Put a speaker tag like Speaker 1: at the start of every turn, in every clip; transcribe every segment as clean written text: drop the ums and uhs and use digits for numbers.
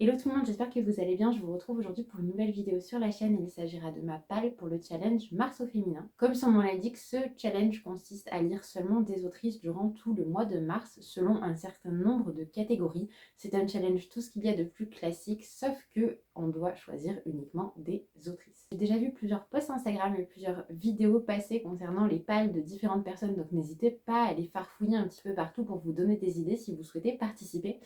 Speaker 1: Hello tout le monde, j'espère que vous allez bien. Je vous retrouve aujourd'hui pour une nouvelle vidéo sur la chaîne et il s'agira de ma palle pour le challenge Mars au féminin. Comme son nom l'indique, ce challenge consiste à lire seulement des autrices durant tout le mois de mars selon un certain nombre de catégories. C'est un challenge tout ce qu'il y a de plus classique, sauf que on doit choisir uniquement des autrices. J'ai déjà vu plusieurs posts Instagram et plusieurs vidéos passées concernant les palles de différentes personnes, donc n'hésitez pas à les farfouiller un petit peu partout pour vous donner des idées si vous souhaitez participer.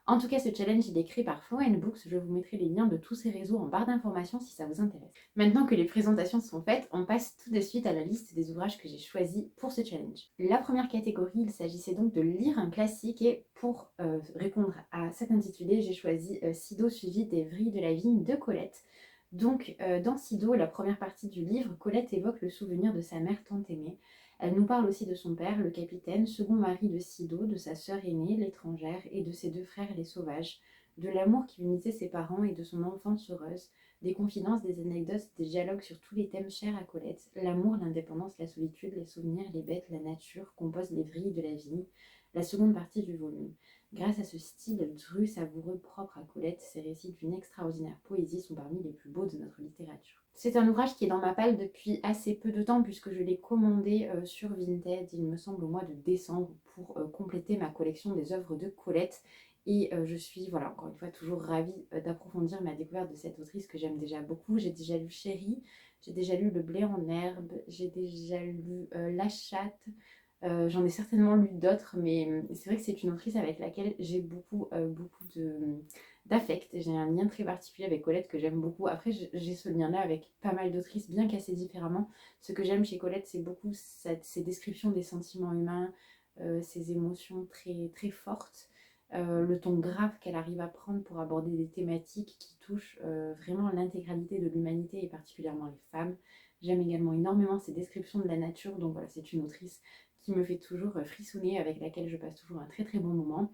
Speaker 1: En tout cas, ce challenge il est créé par Flow Books. Je vous mettrai les liens de tous ces réseaux en barre d'informations si ça vous intéresse. Maintenant que les présentations sont faites, on passe tout de suite à la liste des ouvrages que j'ai choisis pour ce challenge. La première catégorie, il s'agissait donc de lire un classique et pour répondre à cet intitulé, j'ai choisi Sido suivi des vrilles de la vigne de Colette. Donc, dans Sido, la première partie du livre, Colette évoque le souvenir de sa mère tant aimée. Elle nous parle aussi de son père, le capitaine, second mari de Sido, de sa sœur aînée, l'étrangère, et de ses deux frères, les sauvages, de l'amour qui unissait ses parents et de son enfance heureuse, des confidences, des anecdotes, des dialogues sur tous les thèmes chers à Colette, l'amour, l'indépendance, la solitude, les souvenirs, les bêtes, la nature, composent les vrilles de la vigne, la seconde partie du volume. Grâce à ce style dru, savoureux, propre à Colette, ces récits d'une extraordinaire poésie sont parmi les plus beaux de notre littérature. C'est un ouvrage qui est dans ma palle depuis assez peu de temps puisque je l'ai commandé sur Vinted, il me semble au mois de décembre, pour compléter ma collection des œuvres de Colette. Et je suis, voilà, encore une fois, toujours ravie d'approfondir ma découverte de cette autrice que j'aime déjà beaucoup. J'ai déjà lu Chérie, j'ai déjà lu Le blé en herbe, j'ai déjà lu La chatte. J'en ai certainement lu d'autres, mais c'est vrai que c'est une autrice avec laquelle j'ai beaucoup d'affect. J'ai un lien très particulier avec Colette que j'aime beaucoup. Après, j'ai ce lien-là avec pas mal d'autrices, bien qu'assez différemment. Ce que j'aime chez Colette, c'est beaucoup ses descriptions des sentiments humains, ses émotions très, très fortes, le ton grave qu'elle arrive à prendre pour aborder des thématiques qui touchent vraiment l'intégralité de l'humanité et particulièrement les femmes. J'aime également énormément ses descriptions de la nature, donc voilà, c'est une autrice qui me fait toujours frissonner, avec laquelle je passe toujours un très très bon moment.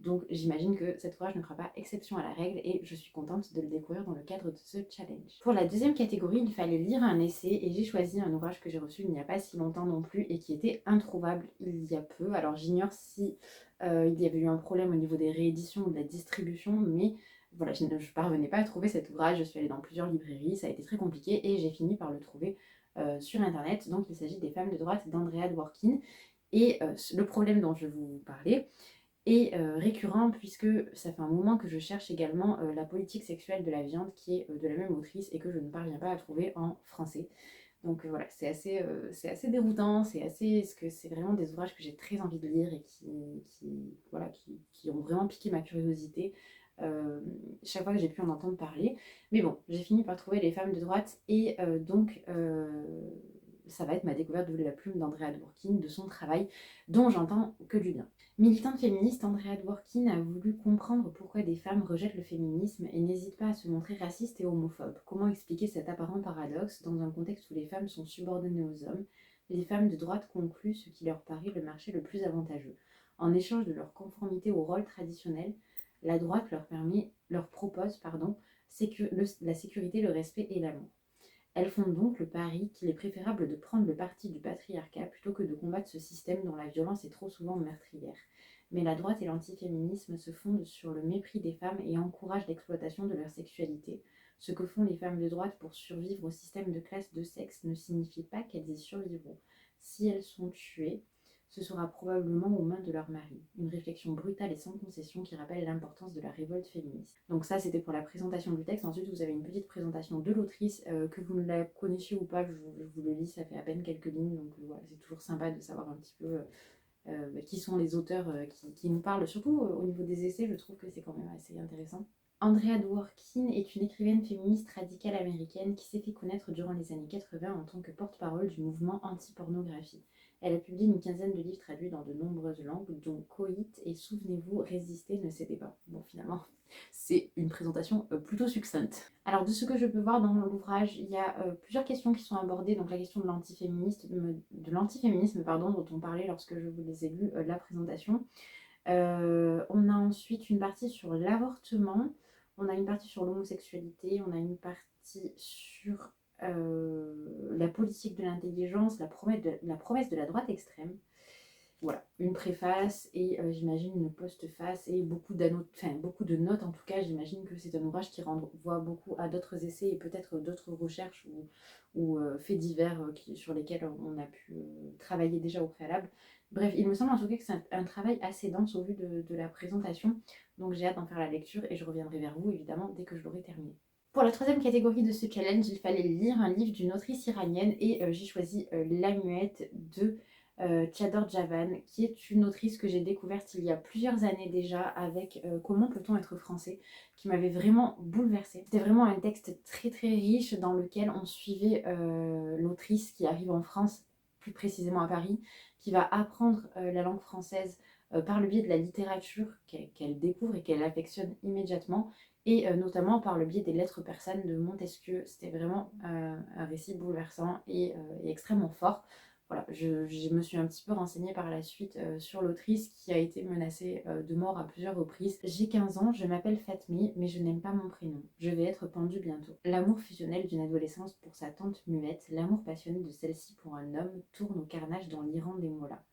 Speaker 1: Donc j'imagine que cet ouvrage ne fera pas exception à la règle et je suis contente de le découvrir dans le cadre de ce challenge. Pour la deuxième catégorie, il fallait lire un essai et j'ai choisi un ouvrage que j'ai reçu il n'y a pas si longtemps non plus et qui était introuvable il y a peu. Alors j'ignore si il y avait eu un problème au niveau des rééditions ou de la distribution, mais voilà, je ne parvenais pas à trouver cet ouvrage. Je suis allée dans plusieurs librairies, ça a été très compliqué et j'ai fini par le trouver sur internet. Donc il s'agit des Femmes de droite d'Andrea Dworkin. Et le problème dont je vais vous parler est récurrent puisque ça fait un moment que je cherche également la politique sexuelle de la viande qui est de la même autrice et que je ne parviens pas à trouver en français. Donc voilà, c'est assez déroutant, parce que c'est vraiment des ouvrages que j'ai très envie de lire et qui ont vraiment piqué ma curiosité chaque fois que j'ai pu en entendre parler. Mais bon, j'ai fini par trouver Les Femmes de droite et ça va être ma découverte de la plume d'Andrea Dworkin, de son travail, dont j'entends que du bien. Militante féministe, Andrea Dworkin a voulu comprendre pourquoi des femmes rejettent le féminisme et n'hésitent pas à se montrer racistes et homophobes. Comment expliquer cet apparent paradoxe dans un contexte où les femmes sont subordonnées aux hommes? Les femmes de droite concluent ce qui leur paraît le marché le plus avantageux. En échange de leur conformité au rôle traditionnel, la droite leur propose la sécurité, le respect et l'amour. Elles font donc le pari qu'il est préférable de prendre le parti du patriarcat plutôt que de combattre ce système dont la violence est trop souvent meurtrière. Mais la droite et l'antiféminisme se fondent sur le mépris des femmes et encouragent l'exploitation de leur sexualité. Ce que font les femmes de droite pour survivre au système de classe de sexe ne signifie pas qu'elles y survivront. Si elles sont tuées, ce sera probablement aux mains de leur mari. Une réflexion brutale et sans concession qui rappelle l'importance de la révolte féministe. Donc ça, c'était pour la présentation du texte. Ensuite, vous avez une petite présentation de l'autrice, que vous la connaissiez ou pas, je vous le lis, ça fait à peine quelques lignes, donc voilà, c'est toujours sympa de savoir un petit peu qui sont les auteurs qui nous parlent, surtout au niveau des essais, je trouve que c'est quand même assez intéressant. Andrea Dworkin est une écrivaine féministe radicale américaine qui s'est fait connaître durant les années 80 en tant que porte-parole du mouvement anti-pornographie. Elle a publié une quinzaine de livres traduits dans de nombreuses langues, dont Coït et Souvenez-vous, Résister, ne cédez pas. Bon, finalement, c'est une présentation plutôt succincte. Alors, de ce que je peux voir dans l'ouvrage, il y a plusieurs questions qui sont abordées. Donc, la question de l'antiféminisme, pardon, dont on parlait lorsque je vous les ai lu la présentation. On a ensuite une partie sur l'avortement, on a une partie sur l'homosexualité, on a une partie sur la politique de l'intelligence, la promesse de la droite extrême. Voilà, une préface et j'imagine une postface et beaucoup de notes en tout cas. J'imagine que c'est un ouvrage qui renvoie beaucoup à d'autres essais et peut-être d'autres recherches ou faits divers sur lesquels on a pu travailler déjà au préalable. Bref, il me semble en tout cas que c'est un travail assez dense au vu de la présentation, donc j'ai hâte d'en faire la lecture et je reviendrai vers vous évidemment dès que je l'aurai terminé. Pour la troisième catégorie de ce challenge, il fallait lire un livre d'une autrice iranienne et j'ai choisi La Muette de Chador Javan, qui est une autrice que j'ai découverte il y a plusieurs années déjà avec Comment peut-on être français, qui m'avait vraiment bouleversée. C'était vraiment un texte très très riche dans lequel on suivait l'autrice qui arrive en France, plus précisément à Paris, qui va apprendre la langue française par le biais de la littérature qu'elle découvre et qu'elle affectionne immédiatement, et notamment par le biais des lettres persanes de Montesquieu. C'était vraiment un récit bouleversant et extrêmement fort. Voilà, je me suis un petit peu renseignée par la suite sur l'autrice qui a été menacée de mort à plusieurs reprises. J'ai 15 ans, je m'appelle Fatmi, mais je n'aime pas mon prénom. Je vais être pendue bientôt. L'amour fusionnel d'une adolescence pour sa tante muette, l'amour passionné de celle-ci pour un homme, tourne au carnage dans l'Iran des mollahs.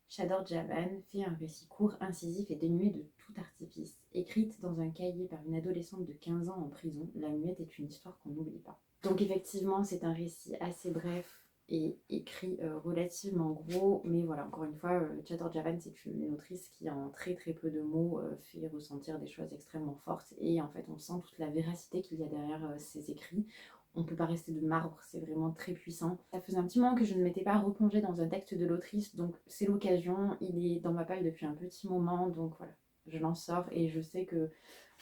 Speaker 1: Chador Javan fait un récit court, incisif et dénué de tout artifice. Écrite dans un cahier par une adolescente de 15 ans en prison, La Muette est une histoire qu'on n'oublie pas. Donc effectivement, c'est un récit assez bref et écrit relativement gros, mais voilà, encore une fois, Chador Javan, c'est une autrice qui en très très peu de mots fait ressentir des choses extrêmement fortes, et en fait on sent toute la véracité qu'il y a derrière ses écrits. On ne peut pas rester de marbre, c'est vraiment très puissant. Ça faisait un petit moment que je ne m'étais pas replongée dans un texte de l'autrice, donc c'est l'occasion. Il est dans ma palle depuis un petit moment, donc voilà, je l'en sors et je sais que,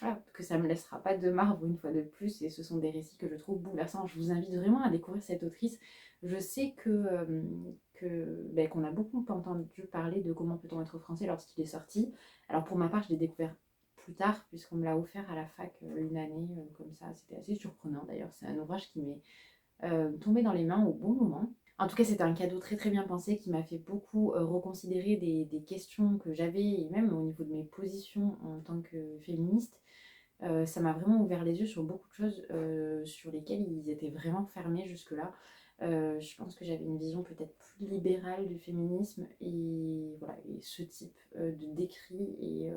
Speaker 1: voilà, que ça ne me laissera pas de marbre une fois de plus, et ce sont des récits que je trouve bouleversants. Je vous invite vraiment à découvrir cette autrice. Je sais qu'on a beaucoup entendu parler de Comment peut-on être français lorsqu'il est sorti. Alors pour ma part, je l'ai découvert plus tard, puisqu'on me l'a offert à la fac une année comme ça. C'était assez surprenant d'ailleurs. C'est un ouvrage qui m'est tombé dans les mains au bon moment. En tout cas, c'était un cadeau très très bien pensé qui m'a fait beaucoup reconsidérer des questions que j'avais, et même au niveau de mes positions en tant que féministe. Ça m'a vraiment ouvert les yeux sur beaucoup de choses sur lesquelles ils étaient vraiment fermés jusque-là. Je pense que j'avais une vision peut-être plus libérale du féminisme, et voilà, et ce type d'écrit et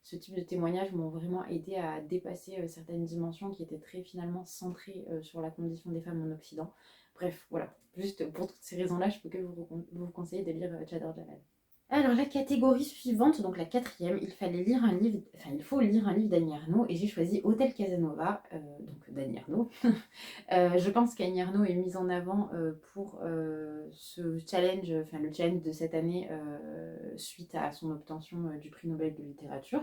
Speaker 1: ce type de témoignages m'ont vraiment aidé à dépasser certaines dimensions qui étaient très finalement centrées sur la condition des femmes en Occident. Bref, voilà, juste pour toutes ces raisons-là, je peux que vous conseiller de lire Chador Javan. Alors la catégorie suivante, donc la quatrième, il faut lire un livre d'Annie Ernaux, et j'ai choisi Hôtel Casanova, donc d'Annie Ernaux. Je pense qu'Annie Ernaux est mise en avant pour ce challenge, enfin le challenge de cette année suite à son obtention du prix Nobel de littérature.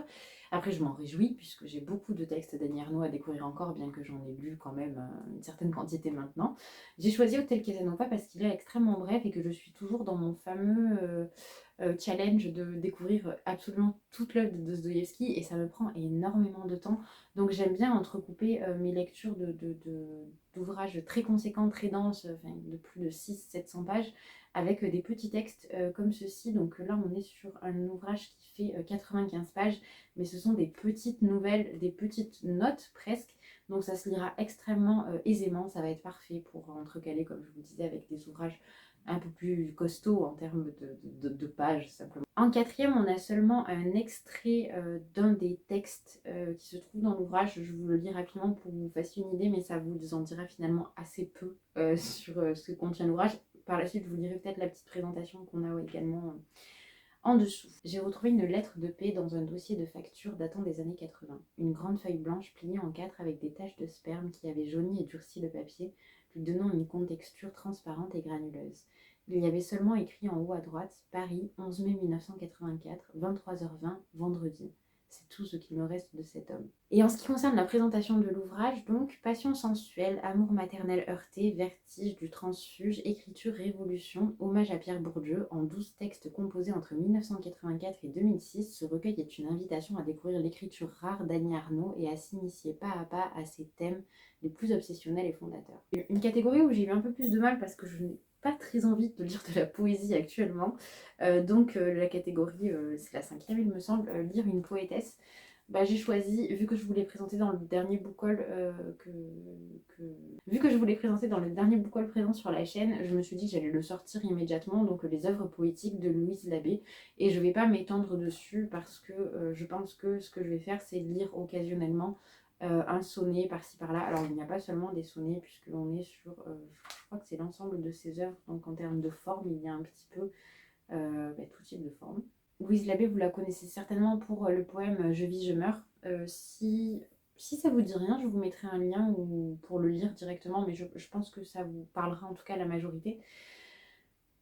Speaker 1: Après, je m'en réjouis puisque j'ai beaucoup de textes d'Annie Ernaux à découvrir encore, bien que j'en ai lu quand même une certaine quantité maintenant. J'ai choisi Hôtel Casanova parce qu'il est extrêmement bref et que je suis toujours dans mon fameux challenge de découvrir absolument toute l'œuvre de Dostoïevski, et ça me prend énormément de temps. Donc j'aime bien entrecouper mes lectures d'ouvrages très conséquents, très denses, de plus de 600-700 pages, avec des petits textes comme ceci. Donc là, on est sur un ouvrage qui fait 95 pages, mais ce sont des petites nouvelles, des petites notes presque. Donc ça se lira extrêmement aisément, ça va être parfait pour entrecaler, comme je vous disais, avec des ouvrages un peu plus costaud en termes de pages simplement. En quatrième, on a seulement un extrait d'un des textes qui se trouve dans l'ouvrage. Je vous le lis rapidement pour que vous fassiez une idée, mais ça vous en dira finalement assez peu sur ce que contient l'ouvrage. Par la suite, je vous lirai peut-être la petite présentation qu'on a également en dessous. J'ai retrouvé une lettre de paix dans un dossier de facture datant des années 80. Une grande feuille blanche pliée en quatre avec des taches de sperme qui avaient jauni et durci le papier, lui donnant une contexture transparente et granuleuse. Il y avait seulement écrit en haut à droite « Paris, 11 mai 1984, 23h20, vendredi ». C'est tout ce qu'il me reste de cet homme. Et en ce qui concerne la présentation de l'ouvrage, donc, passion sensuelle, amour maternel heurté, vertige du transfuge, écriture révolution, hommage à Pierre Bourdieu, en 12 textes composés entre 1984 et 2006, ce recueil est une invitation à découvrir l'écriture rare d'Annie Ernaux et à s'initier pas à pas à ses thèmes les plus obsessionnels et fondateurs. Une catégorie où j'ai eu un peu plus de mal parce que je n'ai pas très envie de lire de la poésie actuellement, donc la catégorie, c'est la cinquième il me semble, lire une poétesse. J'ai choisi, vu que je voulais présenter dans le dernier book haul vu que je voulais présenter dans le dernier book haul présent sur la chaîne, je me suis dit que j'allais le sortir immédiatement, donc les œuvres poétiques de Louise Labbé. Et je vais pas m'étendre dessus parce que je pense que ce que je vais faire, c'est lire occasionnellement un sonnet par-ci par-là. Alors il n'y a pas seulement des sonnets, puisque l'on est sur, je crois que c'est l'ensemble de ses œuvres, donc en termes de forme, il y a un petit peu tout type de forme. Louise Labbé, vous la connaissez certainement pour le poème Je vis, je meurs. Si ça vous dit rien, je vous mettrai un lien pour le lire directement, mais je pense que ça vous parlera en tout cas à la majorité.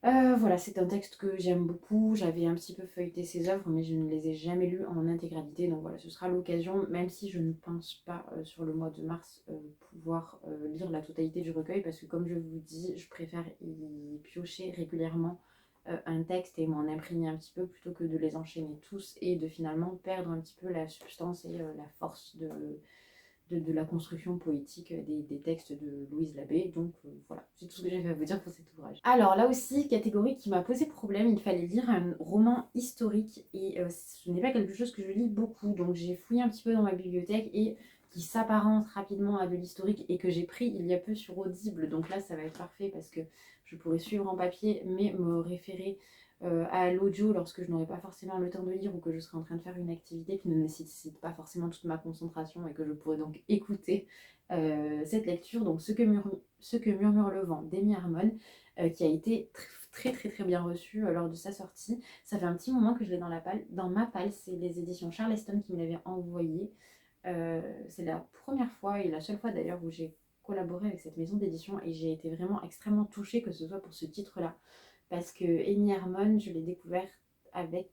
Speaker 1: Voilà, c'est un texte que j'aime beaucoup. J'avais un petit peu feuilleté ses œuvres, mais je ne les ai jamais lues en intégralité. Donc voilà, ce sera l'occasion, même si je ne pense pas sur le mois de mars pouvoir lire la totalité du recueil, parce que comme je vous dis, je préfère y piocher régulièrement un texte et m'en imprégner un petit peu plutôt que de les enchaîner tous et de finalement perdre un petit peu la substance et la force de la construction poétique des textes de Louise Labbé. Donc voilà, c'est tout ce que j'avais à vous dire pour cet ouvrage. Alors là aussi, catégorie qui m'a posé problème, il fallait lire un roman historique et ce n'est pas quelque chose que je lis beaucoup. Donc j'ai fouillé un petit peu dans ma bibliothèque et qui s'apparente rapidement à de l'historique et que j'ai pris il y a peu sur Audible. Donc là, ça va être parfait parce que je pourrais suivre en papier mais me référer à l'audio lorsque je n'aurai pas forcément le temps de lire ou que je serai en train de faire une activité qui ne nécessite pas forcément toute ma concentration et que je pourrais donc écouter cette lecture. Donc ce que murmure le vent d'Amy Harmon, qui a été très bien reçu lors de sa sortie. Ça fait un petit moment que je l'ai dans ma palle, c'est les éditions Charleston qui me l'avaient envoyé. C'est la première fois et la seule fois d'ailleurs où j'ai collaboré avec cette maison d'édition et j'ai été vraiment extrêmement touchée, que ce soit pour ce titre-là, parce que Amy Harmon, je l'ai découvert avec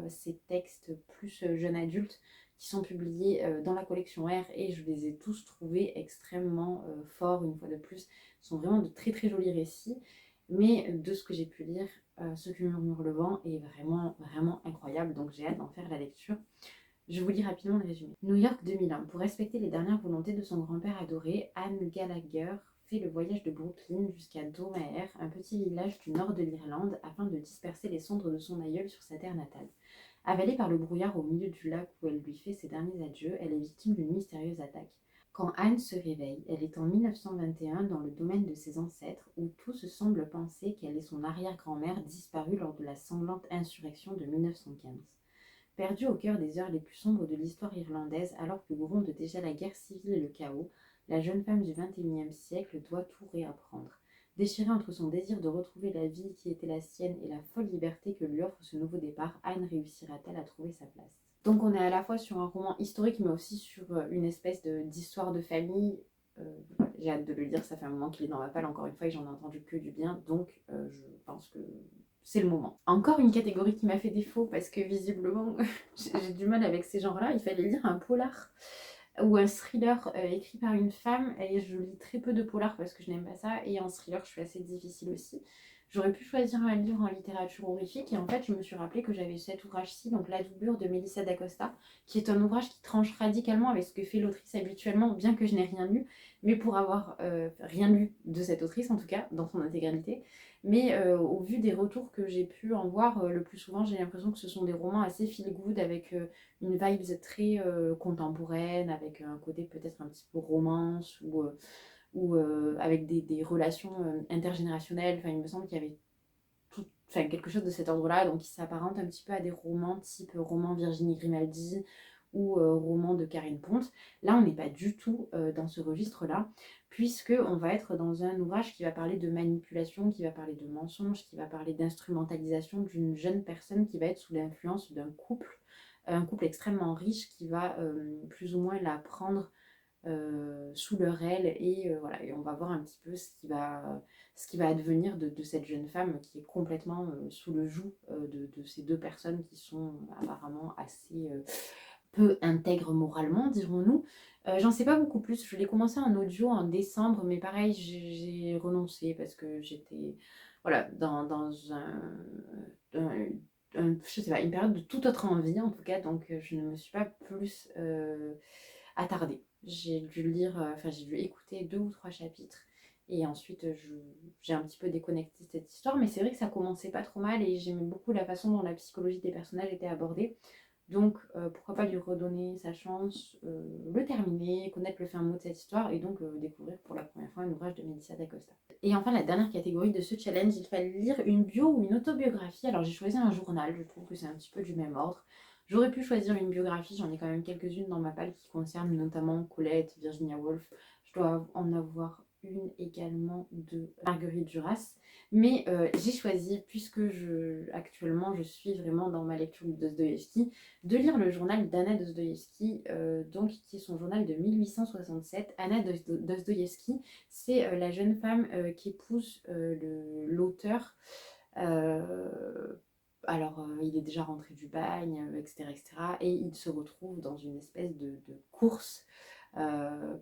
Speaker 1: ses textes plus jeune adulte qui sont publiés dans la collection R et je les ai tous trouvés extrêmement forts, une fois de plus. Ce sont vraiment de très jolis récits, mais de ce que j'ai pu lire, Ce que murmure le vent est vraiment incroyable, donc j'ai hâte d'en faire la lecture. Je vous lis rapidement le résumé. New York 2001. Pour respecter les dernières volontés de son grand-père adoré, Anne Gallagher fait le voyage de Brooklyn jusqu'à Domaer, un petit village du nord de l'Irlande, afin de disperser les cendres de son aïeul sur sa terre natale. Avalée par le brouillard au milieu du lac où elle lui fait ses derniers adieux, elle est victime d'une mystérieuse attaque. Quand Anne se réveille, elle est en 1921 dans le domaine de ses ancêtres, où tout se semble penser qu'elle est son arrière-grand-mère disparue lors de la sanglante insurrection de 1915. Perdue au cœur des heures les plus sombres de l'histoire irlandaise, alors que gronde déjà la guerre civile et le chaos, la jeune femme du XXIe siècle doit tout réapprendre. Déchirée entre son désir de retrouver la vie qui était la sienne et la folle liberté que lui offre ce nouveau départ, Anne réussira-t-elle à trouver sa place? Donc on est à la fois sur un roman historique, mais aussi sur une espèce d'histoire de famille. J'ai hâte de le lire, ça fait un moment qu'il est dans ma palle, encore une fois, et j'en ai entendu que du bien, donc je pense que c'est le moment. Encore une catégorie qui m'a fait défaut parce que visiblement j'ai du mal avec ces genres-là. Il fallait lire un polar ou un thriller écrit par une femme et je lis très peu de polar parce que je n'aime pas ça et en thriller je suis assez difficile aussi. J'aurais pu choisir un livre en littérature horrifique et en fait je me suis rappelé que j'avais cet ouvrage-ci, donc La doublure de Melissa d'Acosta, qui est un ouvrage qui tranche radicalement avec ce que fait l'autrice habituellement, bien que je n'ai rien lu, mais pour avoir rien lu de cette autrice en tout cas, dans son intégralité. Mais au vu des retours que j'ai pu en voir, le plus souvent j'ai l'impression que ce sont des romans assez feel good avec une vibe très contemporaine, avec un côté peut-être un petit peu romance ou avec des relations intergénérationnelles. Enfin, il me semble qu'il y avait quelque chose de cet ordre-là, donc qui s'apparente un petit peu à des romans type roman Virginie Grimaldi ou roman de Karine Ponte. Là, on n'est pas du tout dans ce registre-là, puisqu'on va être dans un ouvrage qui va parler de manipulation, qui va parler de mensonge, qui va parler d'instrumentalisation d'une jeune personne qui va être sous l'influence d'un couple, un couple extrêmement riche qui va plus ou moins la prendre sous leur aile et voilà, et on va voir un petit peu ce qui va advenir de cette jeune femme qui est complètement sous le joug de ces deux personnes qui sont apparemment assez peu intègres moralement, dirons-nous. J'en sais pas beaucoup plus, je l'ai commencé en audio en décembre, mais pareil, j'ai renoncé parce que j'étais voilà, dans je sais pas, une période de toute autre envie en tout cas, donc je ne me suis pas plus attardée. J'ai dû lire, j'ai dû écouter 2 ou 3 chapitres et ensuite j'ai un petit peu déconnecté de cette histoire, mais c'est vrai que ça commençait pas trop mal et j'aimais beaucoup la façon dont la psychologie des personnages était abordée. Donc pourquoi pas lui redonner sa chance, le terminer, connaître le fin mot de cette histoire et donc découvrir pour la première fois un ouvrage de Melissa d'Acosta. Et enfin la dernière catégorie de ce challenge, il fallait lire une bio ou une autobiographie. Alors j'ai choisi un journal, je trouve que c'est un petit peu du même ordre. J'aurais pu choisir une biographie, j'en ai quand même quelques-unes dans ma palle qui concernent notamment Colette, Virginia Woolf. Je dois en avoir une également de Marguerite Duras. Mais j'ai choisi, puisque actuellement je suis vraiment dans ma lecture de Dostoïevski, de lire le journal d'Anna Dostoïevski, donc, qui est son journal de 1867. Anna Dostoïevski, c'est la jeune femme qui épouse l'auteur. Alors, il est déjà rentré du bagne, etc., etc. Et il se retrouve dans une espèce de course,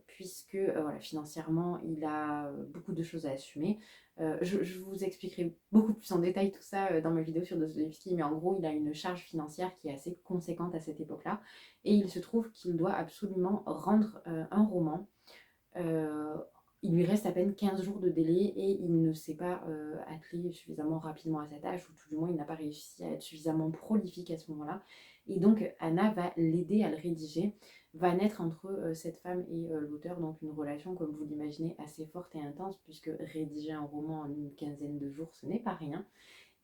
Speaker 1: puisque voilà, financièrement, il a beaucoup de choses à assumer. Je vous expliquerai beaucoup plus en détail tout ça dans ma vidéo sur Dostoevsky, mais en gros, il a une charge financière qui est assez conséquente à cette époque-là. Et il se trouve qu'il doit absolument rendre un roman. Euh, il lui reste à peine 15 jours de délai et il ne s'est pas attelé suffisamment rapidement à sa tâche, ou tout du moins il n'a pas réussi à être suffisamment prolifique à ce moment-là. Et donc Anna va l'aider à le rédiger. Va naître entre cette femme et l'auteur donc une relation, comme vous l'imaginez, assez forte et intense, puisque rédiger un roman en une quinzaine de jours, ce n'est pas rien.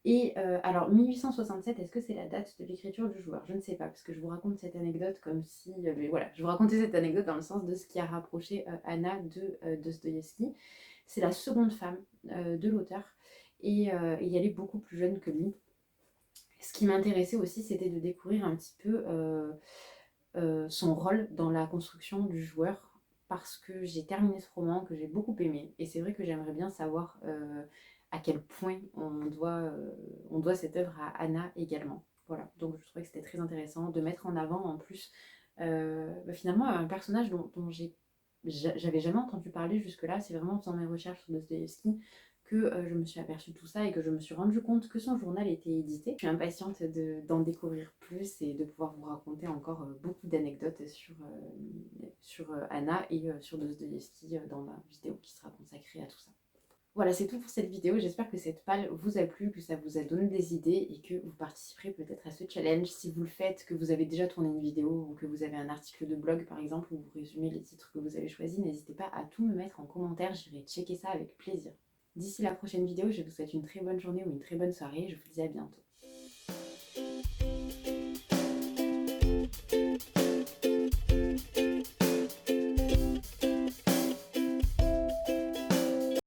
Speaker 1: Et alors, 1867, est-ce que c'est la date de l'écriture du joueur? Je ne sais pas, parce que je vous raconte cette anecdote comme si... mais voilà, je vous racontais cette anecdote dans le sens de ce qui a rapproché Anna de Dostoïevski. C'est la seconde femme de l'auteur, et elle est beaucoup plus jeune que lui. Ce qui m'intéressait aussi, c'était de découvrir un petit peu son rôle dans la construction du joueur, parce que j'ai terminé ce roman que j'ai beaucoup aimé, et c'est vrai que j'aimerais bien savoir à quel point on doit cette œuvre à Anna également. Voilà, donc je trouvais que c'était très intéressant de mettre en avant en plus finalement un personnage dont j'avais jamais entendu parler jusque-là. C'est vraiment en faisant mes recherches sur Dostoevsky que je me suis aperçue de tout ça et que je me suis rendu compte que son journal était édité. Je suis impatiente d'en découvrir plus et de pouvoir vous raconter encore beaucoup d'anecdotes sur Anna et sur Dostoevsky dans ma vidéo qui sera consacrée à tout ça. Voilà, c'est tout pour cette vidéo. J'espère que cette palle vous a plu, que ça vous a donné des idées et que vous participerez peut-être à ce challenge. Si vous le faites, que vous avez déjà tourné une vidéo ou que vous avez un article de blog par exemple où vous résumez les titres que vous avez choisis, n'hésitez pas à tout me mettre en commentaire. J'irai checker ça avec plaisir. D'ici la prochaine vidéo, je vous souhaite une très bonne journée ou une très bonne soirée. Je vous dis à bientôt.